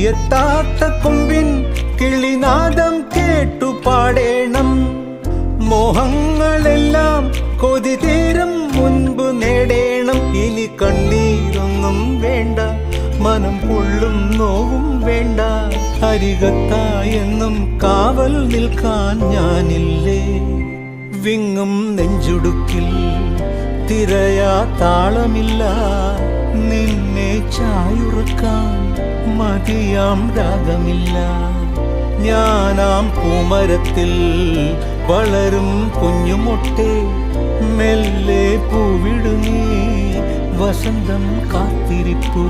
എത്താത്ത കൊമ്പിൻ കിളിനാദം കേട്ടു പാടേണം. മോഹങ്ങളെല്ലാം കൊതി തീരും മുൻപ് നേടേണം. ഇനി കണ്ണീരൊന്നും വേണ്ട, മനം പൊള്ളും നോവും വേണ്ട. അരികത്തായെന്നും കാവൽ നിൽക്കാൻ ഞാനില്ലേ. വിങ്ങും നെഞ്ചുടുക്കിൽ തിരയാ താളമില്ല. നിന്നെ ചായുറക്കാൻ മതിയാം രാഗമില്ല. ഞാനാം പൂമരത്തിൽ വളരും കുഞ്ഞുമൊട്ടെ, മെല്ലെ പൂവിടുന്നീ വസന്തം കാത്തിരിപ്പൂ.